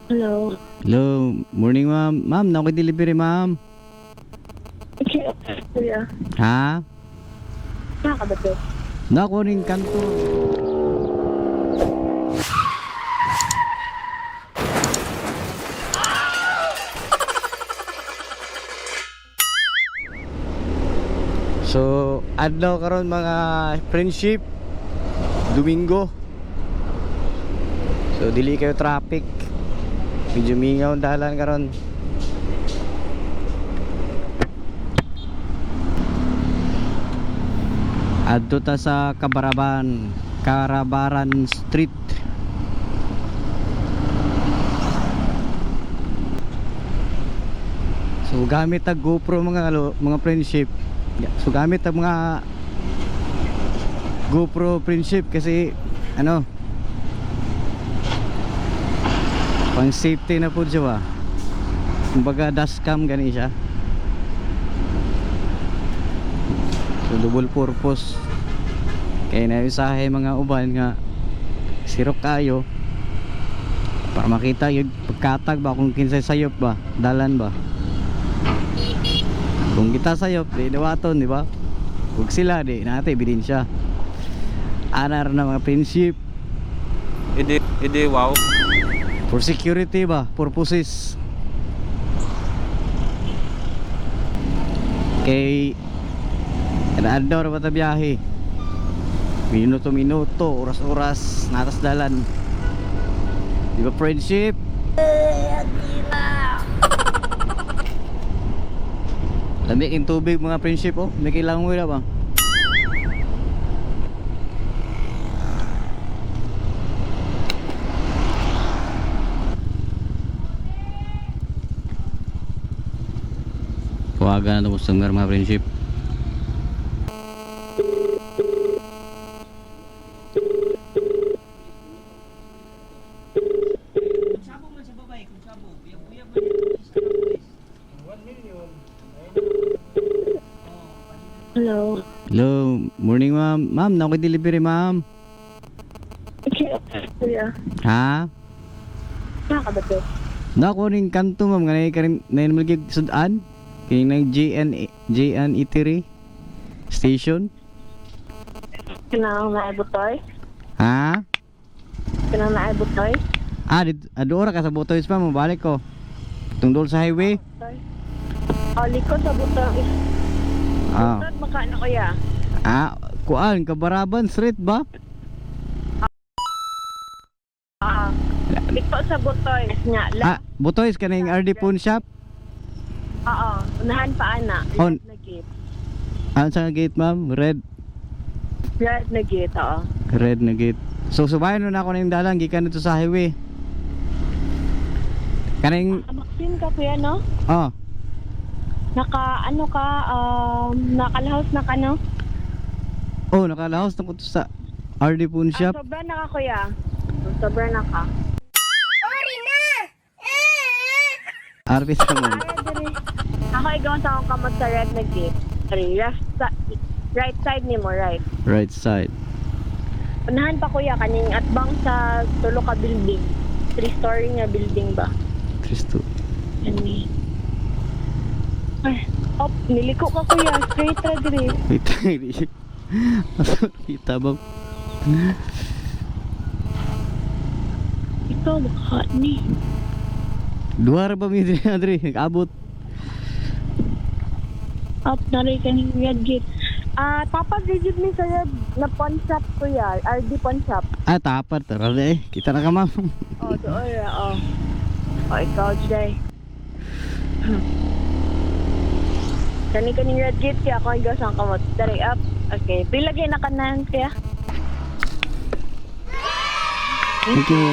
Hello. Hello, morning ma'am. Ma'am, na ako delivery ma'am. Okay, kuya. Ha? Nakakabagay. Na ako rin kanto. So, adlaw karon mga friendship Domingo. So, dili kayo traffic. Medyo mingaw ang dalan karon. Adto ta sa Karabaran Street. So gamit ang GoPro mga friendship. So gamit ang mga GoPro friendship kasi ano, pang safety na po siya ba. Kumbaga dashcam gani siya. So double purpose. Kaya naisahe mga uban nga sirok kayo para makita yung pagkatag ba kung kinsay sayop ba, dalan ba. Kung kita sayop, di dawaton, di ba? Huwag sila, di natin ebidensya. Anar na mga prinsip. Hindi, wow. For security ba, purposes. Kay kanaadlaw na ba ta biyahe? Minuto-minuto, oras-oras, natas dalan. Di ba friendship? Lamig yung tubig mga friendship oh. May kailangan mo na ba? Kuwagan na ito mga friendship. Hello. Hello, morning ma'am. Ma'am, na ako delivery ma'am. Okay, kuya. Ha? Nakakabagay. Na ako rin kanto ma'am. Ganay ka rin na yung sudan. Kaya ng JN Eatery Station. Kinang naibutoy? Ha? Kinang naibutoy? Adora ka sa Butoys pa. Mabalik ko. Tungdol sa highway. Likod sa butoy. Ah. Likod makaano kuya? Kuan, Kabaraban Street ba? Likod sa butoy. Nga, Butoys ka na yung RD Pawn Shop? Oo. Unahan pa ana. On. Red na gate. Sa gate ma'am? Red Red na gate, oo. Red na gate. So subayan na ako na yung dalang. Gikan dito sa highway. Kaning Maxine ka kuya, no? Oh. Nakalahos na ka, no? Oh, nakalahos na ko to sa RD Pawn Shop. Sobra na ka kuya. Sobra na ka. RP sa mo. Ako ikaw sa akong kamot sa red na gate. Right side ni mo, right? Right side. Unahan pa kuya, kaning atbang sa tulo ka building. 3-story nga building ba? Kristo. Ani. Ay, niliko ka kuya. Straight ra dire. Wait, hindi. Kita ba? Ikaw, baka ni. Duwar ba mi diri Andre? Nag-abot. Up na rin kaning red gate. Tapos digit ni sa'yo na pawn shop kuya. RD pawn shop. Tapat. Tara na eh. Kita na ka ma'am. Doon ikaw, Jay. Kaning red gate kaya ako ikaw sa kamot. Dari up. Okay. Pilagay na kanan kaya. Thank you.